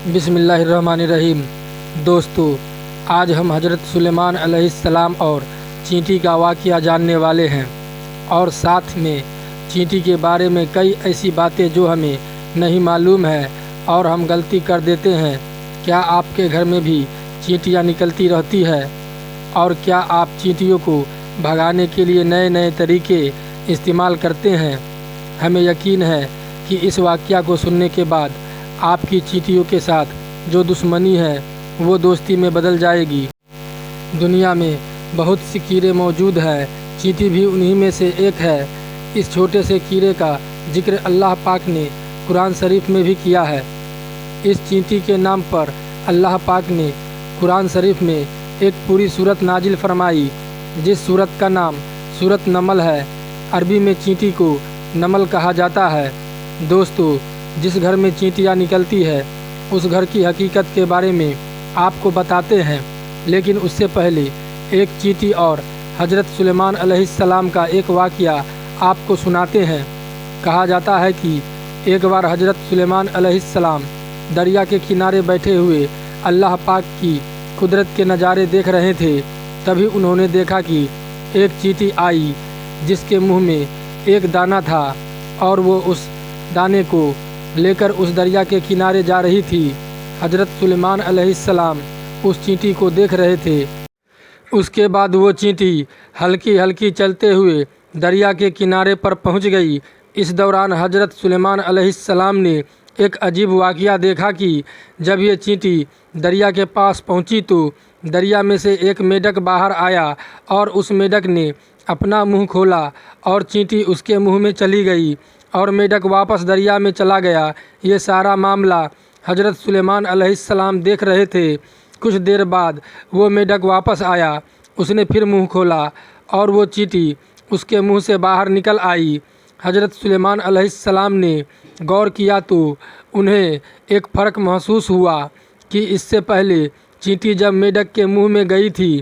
بسم اللہ الرحمن الرحیم۔ دوستو، آج ہم حضرت سلیمان علیہ السلام اور چینٹی کا واقعہ جاننے والے ہیں، اور ساتھ میں چینٹی کے بارے میں کئی ایسی باتیں جو ہمیں نہیں معلوم ہے اور ہم غلطی کر دیتے ہیں۔ کیا آپ کے گھر میں بھی چینٹیاں نکلتی رہتی ہے؟ اور کیا آپ چینٹیوں کو بھگانے کے لیے نئے نئے طریقے استعمال کرتے ہیں؟ ہمیں یقین ہے کہ اس واقعہ کو سننے کے بعد آپ کی چینٹیوں کے ساتھ جو دشمنی ہے وہ دوستی میں بدل جائے گی۔ دنیا میں بہت سی کیڑے موجود ہیں، چینٹی بھی انہی میں سے ایک ہے۔ اس چھوٹے سے کیڑے کا ذکر اللہ پاک نے قرآن شریف میں بھی کیا ہے۔ اس چینٹی کے نام پر اللہ پاک نے قرآن شریف میں ایک پوری سورت نازل فرمائی، جس سورت کا نام سورت نمل ہے۔ عربی میں چینٹی کو نمل کہا جاتا ہے۔ دوستو، جس گھر میں چینٹیاں نکلتی ہے اس گھر کی حقیقت کے بارے میں آپ کو بتاتے ہیں، لیکن اس سے پہلے ایک چینٹی اور حضرت سلیمان علیہ السلام کا ایک واقعہ آپ کو سناتے ہیں۔ کہا جاتا ہے کہ ایک بار حضرت سلیمان علیہ السلام دریا کے کنارے بیٹھے ہوئے اللہ پاک کی قدرت کے نظارے دیکھ رہے تھے۔ تبھی انہوں نے دیکھا کہ ایک چینٹی آئی جس کے منہ میں ایک دانہ تھا، اور وہ اس دانے کو لے کر اس دریا کے کنارے جا رہی تھی۔ حضرت سلیمان علیہ السلام اس چینٹی کو دیکھ رہے تھے۔ اس کے بعد وہ چینٹی ہلکی ہلکی چلتے ہوئے دریا کے کنارے پر پہنچ گئی۔ اس دوران حضرت سلیمان علیہ السلام نے ایک عجیب واقعہ دیکھا کہ جب یہ چینٹی دریا کے پاس پہنچی تو دریا میں سے ایک میڈک باہر آیا، اور اس میڈک نے اپنا منہ کھولا اور چینٹی اس کے منہ میں چلی گئی، اور میڈک واپس دریا میں چلا گیا۔ یہ سارا معاملہ حضرت سلیمان علیہ السلام دیکھ رہے تھے۔ کچھ دیر بعد وہ میڈک واپس آیا، اس نے پھر منہ کھولا اور وہ چینٹی اس کے منہ سے باہر نکل آئی۔ حضرت سلیمان علیہ السلام نے غور کیا تو انہیں ایک فرق محسوس ہوا کہ اس سے پہلے چینٹی جب میڈک کے منہ میں گئی تھی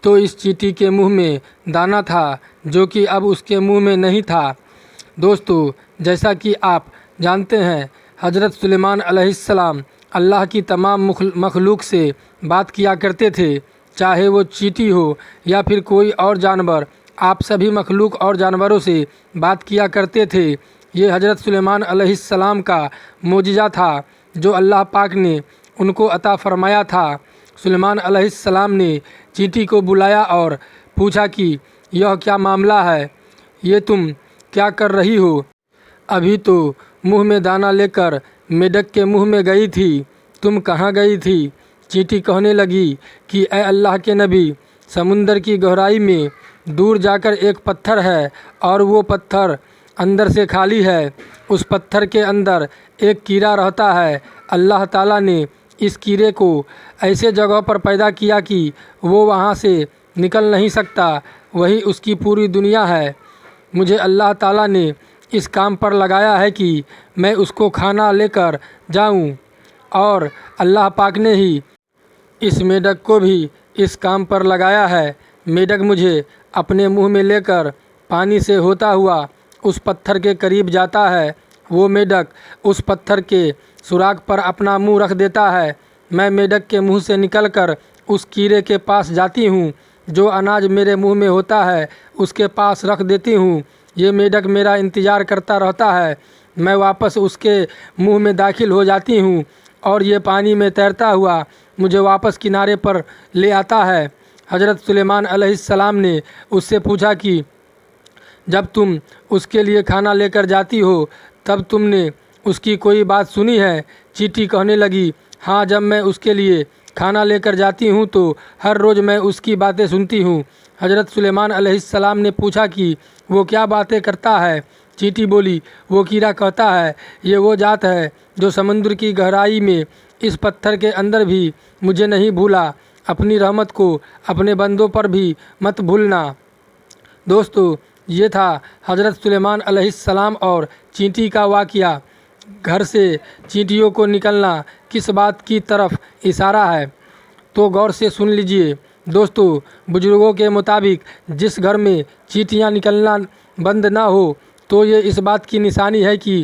تو اس چینٹی کے منہ میں دانہ تھا، جو کہ اب اس کے منہ میں نہیں تھا۔ دوستو، جیسا کہ آپ جانتے ہیں، حضرت سلیمان علیہ السلام اللہ کی تمام مخلوق سے بات کیا کرتے تھے، چاہے وہ چینٹی ہو یا پھر کوئی اور جانور۔ آپ سبھی مخلوق اور جانوروں سے بات کیا کرتے تھے۔ یہ حضرت سلیمان علیہ السلام کا معجزہ تھا جو اللہ پاک نے ان کو عطا فرمایا تھا۔ سلیمان علیہ السلام نے چینٹی کو بلایا اور پوچھا کہ یہ کیا معاملہ ہے؟ یہ تم کیا کر رہی ہو؟ ابھی تو منہ میں دانہ لے کر میڈک کے منہ میں گئی تھی، تم کہاں گئی تھی؟ چینٹی کہنے لگی کہ اے اللہ کے نبی، سمندر کی گہرائی میں دور جا کر ایک پتھر ہے، اور وہ پتھر اندر سے خالی ہے۔ اس پتھر کے اندر ایک کیڑا رہتا ہے۔ اللہ تعالیٰ نے اس کیڑے کو ایسے جگہ پر پیدا کیا کہ وہ وہاں سے نکل نہیں سکتا، وہی اس کی پوری دنیا ہے۔ مجھے اللہ تعالیٰ نے اس کام پر لگایا ہے کہ میں اس کو کھانا لے کر جاؤں، اور اللہ پاک نے ہی اس میڈک کو بھی اس کام پر لگایا ہے۔ میڈک مجھے اپنے منہ میں لے کر پانی سے ہوتا ہوا اس پتھر کے قریب جاتا ہے۔ وہ میڈک اس پتھر کے سوراخ پر اپنا منہ رکھ دیتا ہے۔ میں میڈک کے منہ سے نکل کر اس کیڑے کے پاس جاتی ہوں، جو اناج میرے منہ میں ہوتا ہے اس کے پاس رکھ دیتی ہوں۔ یہ میڈک میرا انتظار کرتا رہتا ہے۔ میں واپس اس کے منہ میں داخل ہو جاتی ہوں، اور یہ پانی میں تیرتا ہوا مجھے واپس کنارے پر لے آتا ہے۔ حضرت سلیمان علیہ السلام نے اس سے پوچھا کہ جب تم اس کے لیے کھانا لے کر جاتی ہو تب تم نے اس کی کوئی بات سنی ہے؟ چینٹی کہنے لگی، ہاں، جب میں اس کے لیے کھانا لے کر جاتی ہوں تو ہر روز میں اس کی باتیں سنتی ہوں۔ حضرت سلیمان علیہ السلام نے پوچھا کہ وہ کیا باتیں کرتا ہے؟ چینٹی بولی، وہ کیڑا کہتا ہے، یہ وہ ذات ہے جو سمندر کی گہرائی میں اس پتھر کے اندر بھی مجھے نہیں بھولا۔ اپنی رحمت کو اپنے بندوں پر بھی مت بھولنا۔ دوستو، یہ تھا حضرت سلیمان علیہ السلام اور چینٹی کا واقعہ۔ گھر سے چینٹیوں کو نکلنا کس بات کی طرف اشارہ ہے؟ تو غور سے سن لیجئے۔ دوستو، بزرگوں کے مطابق جس گھر میں چینٹیاں نکلنا بند نہ ہو تو یہ اس بات کی نشانی ہے کہ